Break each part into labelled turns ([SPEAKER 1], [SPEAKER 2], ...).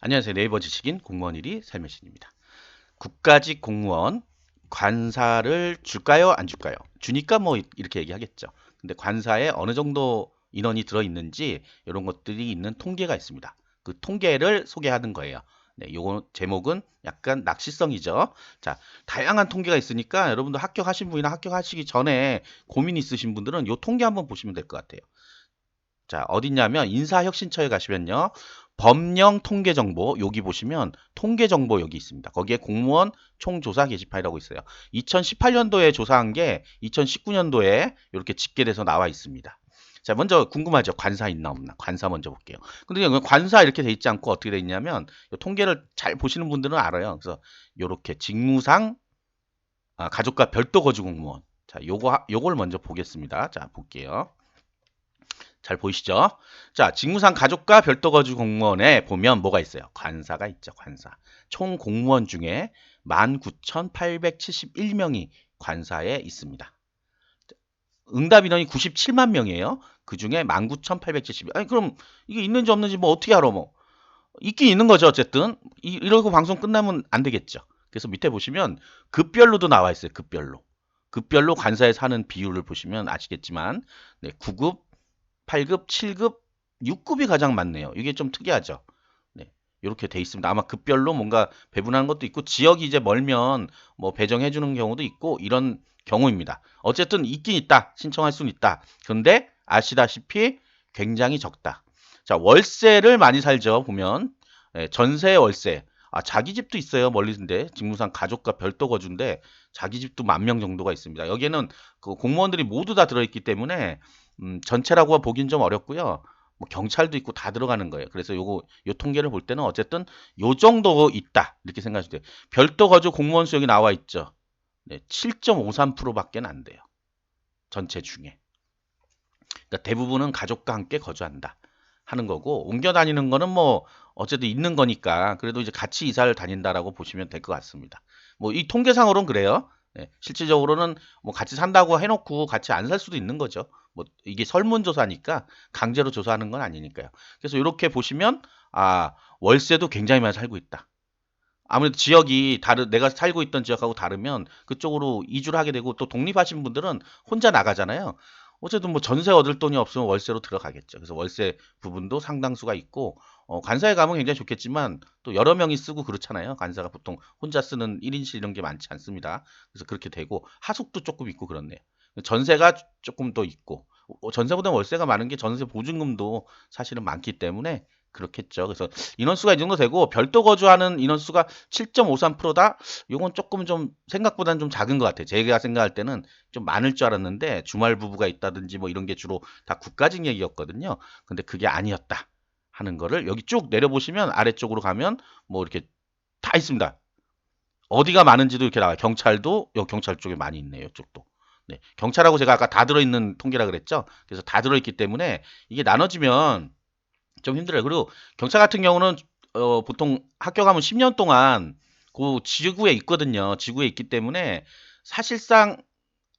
[SPEAKER 1] 안녕하세요. 네이버 지식인 공무원 1위 삶의 신입니다. 국가직 공무원 관사를 줄까요? 안 줄까요? 주니까 뭐 이렇게 얘기하겠죠. 근데 관사에 어느 정도 인원이 들어있는지 이런 것들이 있는 통계가 있습니다. 그 통계를 소개하는 거예요. 네, 요거 제목은 약간 낚시성이죠. 자, 다양한 통계가 있으니까 여러분도 합격하신 분이나 합격하시기 전에 고민 있으신 분들은 요 통계 한번 보시면 될 것 같아요. 자, 어딨냐면 인사혁신처에 가시면요. 법령 통계 정보 여기 보시면 통계 정보 여기 있습니다. 거기에 공무원 총조사 게시판이라고 있어요. 2018년도에 조사한 게 2019년도에 이렇게 집계돼서 나와 있습니다. 자, 먼저 궁금하죠? 관사 있나 없나? 관사 먼저 볼게요. 근데 관사 이렇게 돼 있지 않고 어떻게 돼 있냐면 통계를 잘 보시는 분들은 알아요. 그래서 이렇게 직무상 가족과 별도 거주 공무원. 자, 요걸 먼저 보겠습니다. 자, 볼게요. 잘 보이시죠? 자, 직무상 가족과 별도 거주 공무원에 보면 뭐가 있어요? 관사가 있죠, 관사. 총 공무원 중에 19,871명이 관사에 있습니다. 응답 인원이 97만 명이에요. 그 중에 19,871. 아니, 그럼 이게 있는지 없는지 뭐 어떻게 알아, 뭐. 있긴 있는 거죠, 어쨌든. 이러고 방송 끝나면 안 되겠죠. 그래서 밑에 보시면 급별로도 나와 있어요, 급별로. 급별로 관사에 사는 비율을 보시면 아시겠지만, 네, 9급, 8급, 7급, 6급이 가장 많네요. 이게 좀 특이하죠. 네. 이렇게 돼 있습니다. 아마 급별로 뭔가 배분하는 것도 있고 지역이 이제 멀면 뭐 배정해 주는 경우도 있고 이런 경우입니다. 어쨌든 있긴 있다. 신청할 수는 있다. 그런데 아시다시피 굉장히 적다. 자, 월세를 많이 살죠. 보면 전세 월세. 자기 집도 있어요. 멀리인데 직무상 가족과 별도 거주인데 자기 집도 10,000명 정도가 있습니다. 여기에는 그 공무원들이 모두 다 들어있기 때문에 전체라고 보긴 좀 어렵고요. 뭐 경찰도 있고 다 들어가는 거예요. 그래서 요 통계를 볼 때는 어쨌든 요 정도 있다. 이렇게 생각하시면 돼요. 별도 거주 공무원 수역이 나와 있죠. 네, 7.53%밖에 안 돼요. 전체 중에. 그러니까 대부분은 가족과 함께 거주한다 하는 거고 옮겨 다니는 거는 뭐 어쨌든 있는 거니까 그래도 이제 같이 이사를 다닌다라고 보시면 될 것 같습니다. 뭐 이 통계상으로는 그래요. 네, 실질적으로는 뭐 같이 산다고 해놓고 같이 안 살 수도 있는 거죠. 뭐 이게 설문조사니까 강제로 조사하는 건 아니니까요. 그래서 이렇게 보시면 월세도 굉장히 많이 살고 있다. 아무래도 지역이 내가 살고 있던 지역하고 다르면 그쪽으로 이주를 하게 되고 또 독립하신 분들은 혼자 나가잖아요. 어쨌든 뭐 전세 얻을 돈이 없으면 월세로 들어가겠죠. 그래서 월세 부분도 상당수가 있고, 관사에 가면 굉장히 좋겠지만 또 여러 명이 쓰고 그렇잖아요. 관사가 보통 혼자 쓰는 1인실 이런 게 많지 않습니다. 그래서 그렇게 되고 하숙도 조금 있고 그렇네요. 전세가 조금 더 있고, 전세보다 월세가 많은 게 전세 보증금도 사실은 많기 때문에 그렇겠죠. 그래서 인원수가 이 정도 되고 별도 거주하는 인원수가 7.53%다. 요건 조금 좀 생각보다는 좀 작은 것 같아요. 제가 생각할 때는 좀 많을 줄 알았는데 주말 부부가 있다든지 뭐 이런 게 주로 다 국가직 얘기였거든요. 근데 그게 아니었다 하는 거를 여기 쭉 내려보시면 아래쪽으로 가면 뭐 이렇게 다 있습니다. 어디가 많은지도 이렇게 나와요. 경찰도 여기 경찰 쪽에 많이 있네요. 이쪽도. 네, 경찰하고 제가 아까 다 들어있는 통계라 그랬죠. 그래서 다 들어있기 때문에 이게 나눠지면 좀 힘들어요. 그리고 경찰 같은 경우는 보통 합격하면 10년 동안 그 지구에 있거든요. 지구에 있기 때문에 사실상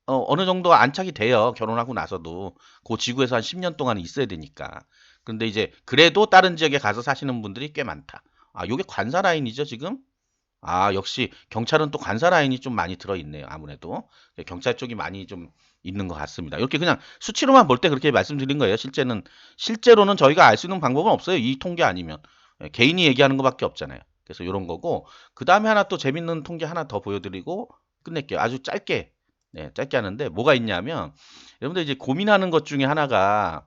[SPEAKER 1] 어느 정도 안착이 돼요. 결혼하고 나서도 그 지구에서 한 10년 동안 있어야 되니까. 근데 이제 그래도 다른 지역에 가서 사시는 분들이 꽤 많다. 요게 관사 라인이죠, 지금? 역시 경찰은 또 관사 라인이 좀 많이 들어있네요. 아무래도 경찰 쪽이 많이 좀 있는 것 같습니다. 이렇게 그냥 수치로만 볼 때 그렇게 말씀드린 거예요. 실제로는 저희가 알 수 있는 방법은 없어요. 이 통계 아니면 개인이 얘기하는 것밖에 없잖아요. 그래서 이런 거고 그 다음에 하나 또 재밌는 통계 하나 더 보여드리고 끝낼게요. 아주 짧게 짧게 하는데 뭐가 있냐면 여러분들 이제 고민하는 것 중에 하나가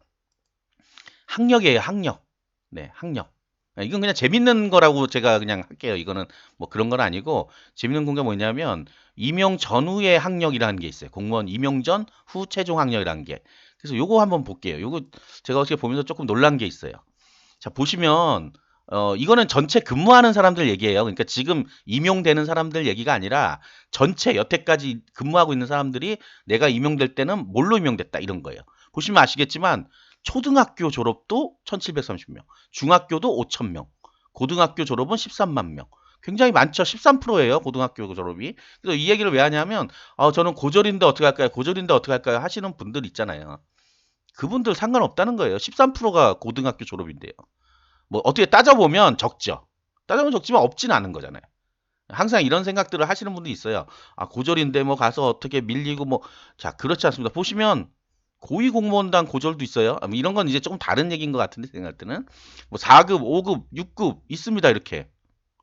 [SPEAKER 1] 학력이에요. 학력. 네, 학력. 이건 그냥 재밌는 거라고 제가 그냥 할게요. 이거는 뭐 그런 건 아니고 재밌는 공개 뭐냐면 임용 전후의 학력이라는 게 있어요. 공무원 임용 전 후 최종 학력이라는 게. 그래서 요거 한번 볼게요. 요거 제가 어떻게 보면서 조금 놀란 게 있어요. 자, 보시면 이거는 전체 근무하는 사람들 얘기예요. 그러니까 지금 임용되는 사람들 얘기가 아니라 전체 여태까지 근무하고 있는 사람들이 내가 임용될 때는 뭘로 임용됐다 이런 거예요. 보시면 아시겠지만 초등학교 졸업도 1,730명, 중학교도 5,000명, 고등학교 졸업은 13만 명. 굉장히 많죠. 13%예요. 고등학교 졸업이. 그래서 이 얘기를 왜 하냐면 저는 고졸인데 어떻게 할까요? 고졸인데 어떻게 할까요? 하시는 분들 있잖아요. 그분들 상관없다는 거예요. 13%가 고등학교 졸업인데요. 뭐 어떻게 따져보면 적죠. 따져보면 적지만 없진 않은 거잖아요. 항상 이런 생각들을 하시는 분도 있어요. 아, 고졸인데 뭐 가서 어떻게 밀리고 뭐, 자, 그렇지 않습니다. 보시면 고위공무원단 고졸도 있어요. 뭐 이런 건 이제 조금 다른 얘기인 것 같은데, 생각할 때는. 뭐 4급, 5급, 6급 있습니다. 이렇게.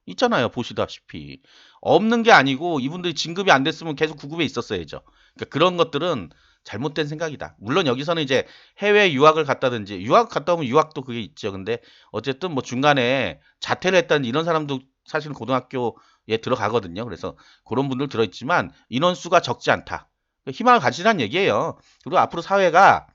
[SPEAKER 1] 있잖아요. 보시다시피. 없는 게 아니고 이분들이 진급이 안 됐으면 계속 9급에 있었어야죠. 그러니까 그런 것들은 잘못된 생각이다. 물론 여기서는 이제 해외 유학을 갔다든지 유학 갔다 오면 유학도 그게 있죠. 근데 어쨌든 뭐 중간에 자퇴를 했다는 이런 사람도 사실은 고등학교에 들어가거든요. 그래서 그런 분들 들어있지만 인원수가 적지 않다. 희망을 가지라는 얘기예요. 그리고 앞으로 사회가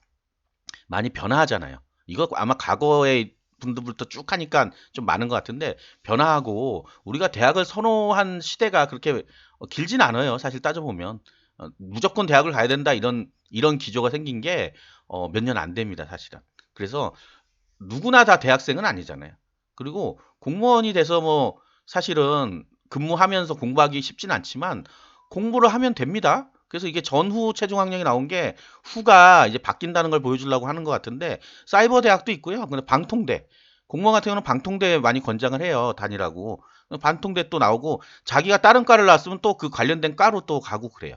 [SPEAKER 1] 많이 변화하잖아요. 이거 아마 과거의 분들부터 쭉 하니까 좀 많은 것 같은데 변화하고 우리가 대학을 선호한 시대가 그렇게 길진 않아요. 사실 따져보면 무조건 대학을 가야 된다 이런 기조가 생긴 게 몇 년 안 됩니다. 사실은. 그래서 누구나 다 대학생은 아니잖아요. 그리고 공무원이 돼서 뭐 사실은 근무하면서 공부하기 쉽진 않지만 공부를 하면 됩니다. 그래서 이게 전후 최종 학력이 나온 게 후가 이제 바뀐다는 걸 보여주려고 하는 것 같은데 사이버 대학도 있고요. 근데 방통대 공무원 같은 경우는 방통대 많이 권장을 해요. 다니라고. 방통대 또 나오고 자기가 다른 과를 나왔으면 또 그 관련된 과로 또 가고 그래요.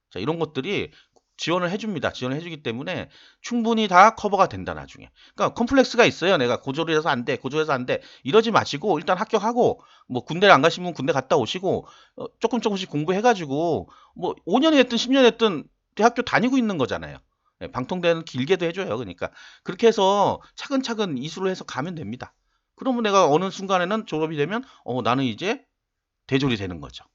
[SPEAKER 1] 자, 이런 것들이 지원을 해줍니다. 지원을 해주기 때문에 충분히 다 커버가 된다, 나중에. 그러니까 컴플렉스가 있어요. 내가 고졸이라서 안 돼, 고졸해서 안 돼. 이러지 마시고, 일단 합격하고, 뭐 군대를 안 가시면 군대 갔다 오시고, 조금 조금씩 공부해가지고, 뭐 5년이 됐든 10년이 됐든 대학교 다니고 있는 거잖아요. 예, 방통대는 길게도 해줘요. 그러니까. 그렇게 해서 차근차근 이수를 해서 가면 됩니다. 그러면 내가 어느 순간에는 졸업이 되면, 나는 이제 대졸이 되는 거죠.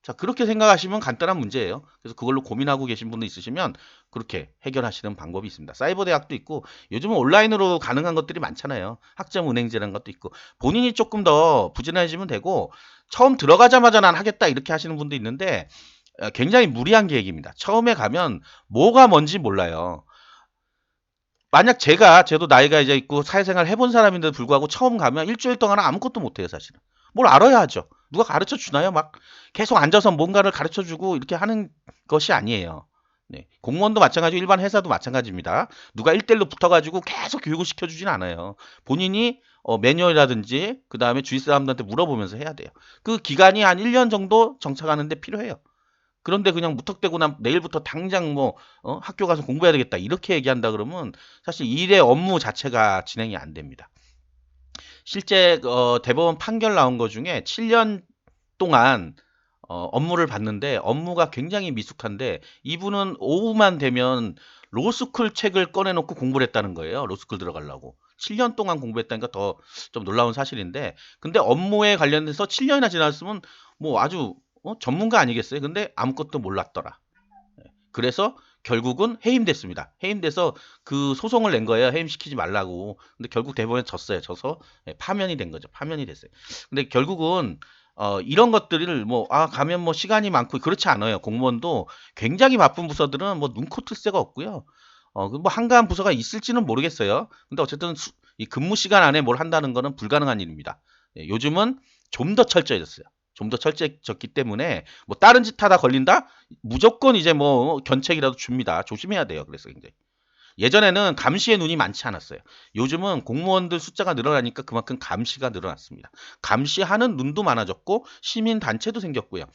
[SPEAKER 1] 자, 그렇게 생각하시면 간단한 문제예요. 그래서 그걸로 고민하고 계신 분도 있으시면 그렇게 해결하시는 방법이 있습니다. 사이버 대학도 있고 요즘은 온라인으로 가능한 것들이 많잖아요. 학점 은행제라는 것도 있고 본인이 조금 더 부지런해지면 되고 처음 들어가자마자 난 하겠다 이렇게 하시는 분도 있는데 굉장히 무리한 계획입니다. 처음에 가면 뭐가 뭔지 몰라요. 만약 제도 나이가 이제 있고 사회생활 해본 사람인데도 불구하고 처음 가면 일주일 동안은 아무것도 못해요, 사실은. 뭘 알아야 하죠. 누가 가르쳐 주나요? 막 계속 앉아서 뭔가를 가르쳐 주고 이렇게 하는 것이 아니에요. 네. 공무원도 마찬가지고 일반 회사도 마찬가지입니다. 누가 1대1로 붙어가지고 계속 교육을 시켜주진 않아요. 본인이 매뉴얼이라든지 그 다음에 주위 사람들한테 물어보면서 해야 돼요. 그 기간이 한 1년 정도 정착하는데 필요해요. 그런데 그냥 무턱대고 난 내일부터 당장 뭐 학교 가서 공부해야 되겠다 이렇게 얘기한다 그러면 사실 일의 업무 자체가 진행이 안 됩니다. 실제 대법원 판결 나온 거 중에 7년 동안 업무를 봤는데 업무가 굉장히 미숙한데 이분은 오후만 되면 로스쿨 책을 꺼내놓고 공부를 했다는 거예요. 로스쿨 들어가려고. 7년 동안 공부했다니까 더 좀 놀라운 사실인데 근데 업무에 관련해서 7년이나 지났으면 뭐 아주 전문가 아니겠어요? 근데 아무것도 몰랐더라. 그래서 결국은 해임됐습니다. 해임돼서 그 소송을 낸 거예요. 해임시키지 말라고. 근데 결국 대법원에 졌어요. 져서 파면이 된 거죠. 파면이 됐어요. 근데 결국은 이런 것들을 뭐 가면 뭐 시간이 많고 그렇지 않아요. 공무원도 굉장히 바쁜 부서들은 뭐 눈코 틀 새가 없고요. 뭐 한가한 부서가 있을지는 모르겠어요. 근데 어쨌든 이 근무 시간 안에 뭘 한다는 거는 불가능한 일입니다. 요즘은 좀 더 철저해졌어요. 좀 더 철저해졌기 때문에 뭐 다른 짓 하다 걸린다? 무조건 이제 뭐 견책이라도 줍니다. 조심해야 돼요. 그래서 굉장히. 예전에는 감시의 눈이 많지 않았어요. 요즘은 공무원들 숫자가 늘어나니까 그만큼 감시가 늘어났습니다. 감시하는 눈도 많아졌고 시민 단체도 생겼고요.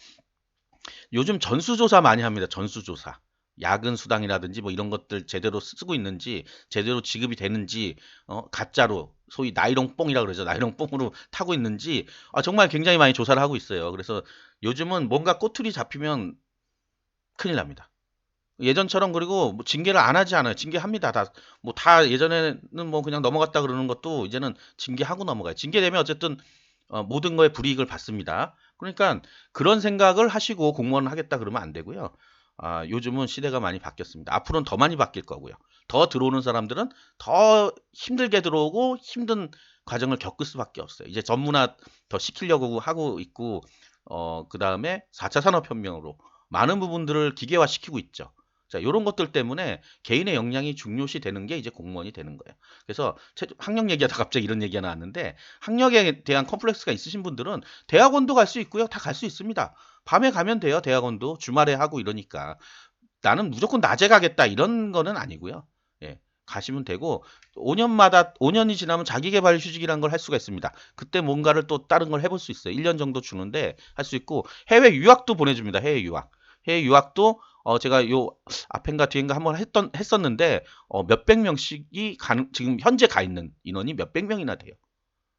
[SPEAKER 1] 요즘 전수조사 많이 합니다. 전수조사. 야근 수당이라든지 뭐 이런 것들 제대로 쓰고 있는지 제대로 지급이 되는지 가짜로 소위 나이롱 뽕이라 그러죠. 나이롱 뽕으로 타고 있는지 정말 굉장히 많이 조사를 하고 있어요. 그래서 요즘은 뭔가 꼬투리 잡히면 큰일 납니다. 예전처럼 그리고 뭐 징계를 안 하지 않아요. 징계합니다. 다 예전에는 뭐 그냥 넘어갔다 그러는 것도 이제는 징계하고 넘어가요. 징계되면 어쨌든 모든 거에 불이익을 받습니다. 그러니까 그런 생각을 하시고 공무원을 하겠다 그러면 안 되고요. 요즘은 시대가 많이 바뀌었습니다. 앞으로는 더 많이 바뀔 거고요. 더 들어오는 사람들은 더 힘들게 들어오고 힘든 과정을 겪을 수밖에 없어요. 이제 전문화 더 시키려고 하고 있고, 그 다음에 4차 산업혁명으로 많은 부분들을 기계화시키고 있죠. 자, 요런 것들 때문에 개인의 역량이 중요시 되는 게 이제 공무원이 되는 거예요. 그래서 학력 얘기하다 갑자기 이런 얘기가 나왔는데 학력에 대한 컴플렉스가 있으신 분들은 대학원도 갈 수 있고요. 다 갈 수 있습니다. 밤에 가면 돼요. 대학원도 주말에 하고 이러니까 나는 무조건 낮에 가겠다 이런 거는 아니고요. 예. 가시면 되고 5년이 지나면 자기계발 휴직이라는 걸 할 수가 있습니다. 그때 뭔가를 또 다른 걸 해볼 수 있어요. 1년 정도 주는데 할 수 있고 해외 유학도 보내줍니다. 해외 유학. 해외 유학도 제가 요 앞엔가 뒤엔가 한번 했었는데 몇백 명씩이 지금 현재 가 있는 인원이 몇백 명이나 돼요.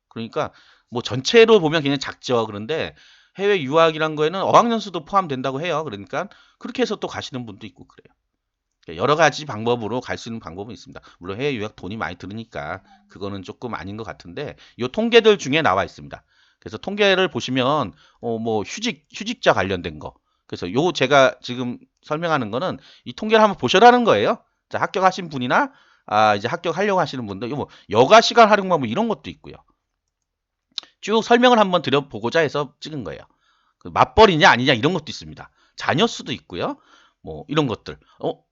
[SPEAKER 1] 그러니까 뭐 전체로 보면 그냥 작죠. 그런데 해외 유학이란 거에는 어학연수도 포함된다고 해요. 그러니까 그렇게 해서 또 가시는 분도 있고 그래요. 여러 가지 방법으로 갈 수 있는 방법은 있습니다. 물론 해외 유학 돈이 많이 드니까 그거는 조금 아닌 것 같은데 요 통계들 중에 나와 있습니다. 그래서 통계를 보시면 뭐 휴직자 관련된 거. 그래서 요 제가 지금 설명하는 거는 이 통계를 한번 보셔라는 거예요. 자, 합격하신 분이나 이제 합격하려고 하시는 분들, 뭐 여가 시간 활용 방법 이런 것도 있고요. 쭉 설명을 한번 드려보고자 해서 찍은 거예요. 맞벌이냐 아니냐 이런 것도 있습니다. 자녀 수도 있고요. 뭐 이런 것들.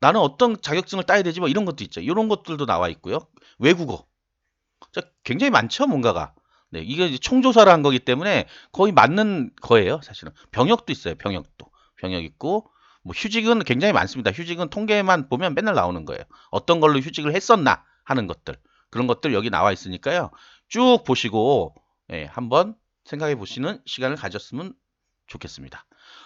[SPEAKER 1] 나는 어떤 자격증을 따야 되지 뭐 이런 것도 있죠. 이런 것들도 나와 있고요. 외국어. 자, 굉장히 많죠, 뭔가가. 네, 이게 이제 총조사를 한 거기 때문에 거의 맞는 거예요, 사실은. 병역도 있어요, 병역도. 병역 있고, 뭐 휴직은 굉장히 많습니다. 휴직은 통계만 보면 맨날 나오는 거예요. 어떤 걸로 휴직을 했었나 하는 것들. 그런 것들 여기 나와 있으니까요. 쭉 보시고, 한번 생각해 보시는 시간을 가졌으면 좋겠습니다.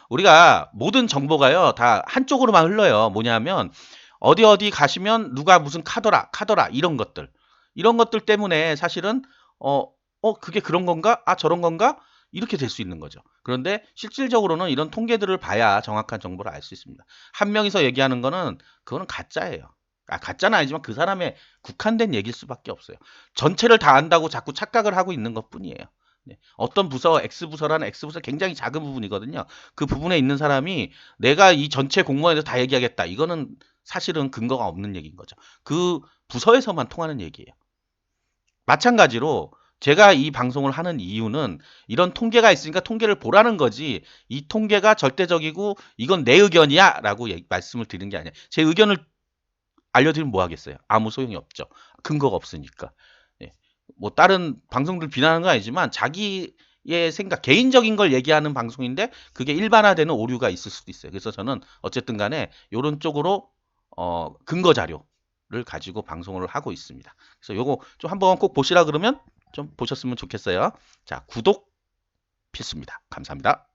[SPEAKER 1] 우리가 모든 정보가요, 다 한쪽으로만 흘러요. 뭐냐면, 어디 어디 가시면 누가 무슨 카더라, 이런 것들. 이런 것들 때문에 사실은, 그게 그런 건가? 저런 건가? 이렇게 될 수 있는 거죠. 그런데 실질적으로는 이런 통계들을 봐야 정확한 정보를 알 수 있습니다. 한 명이서 얘기하는 거는, 그거는 가짜예요. 가짜는 아니지만 그 사람의 국한된 얘기일 수밖에 없어요. 전체를 다 안다고 자꾸 착각을 하고 있는 것 뿐이에요. 네. 어떤 부서, X부서라는 X부서 굉장히 작은 부분이거든요. 그 부분에 있는 사람이 내가 이 전체 공무원에서 다 얘기하겠다. 이거는 사실은 근거가 없는 얘기인 거죠. 그 부서에서만 통하는 얘기예요. 마찬가지로 제가 이 방송을 하는 이유는 이런 통계가 있으니까 통계를 보라는 거지 이 통계가 절대적이고 이건 내 의견이야 라고 말씀을 드리는 게 아니에요. 제 의견을 알려드리면 뭐 하겠어요? 아무 소용이 없죠. 근거가 없으니까. 예. 뭐 다른 방송들 비난하는 건 아니지만 자기의 생각, 개인적인 걸 얘기하는 방송인데 그게 일반화되는 오류가 있을 수도 있어요. 그래서 저는 어쨌든 간에 이런 쪽으로 근거 자료를 가지고 방송을 하고 있습니다. 그래서 요거 좀 한번 꼭 보시라 그러면 좀 보셨으면 좋겠어요. 자, 구독 필수입니다. 감사합니다.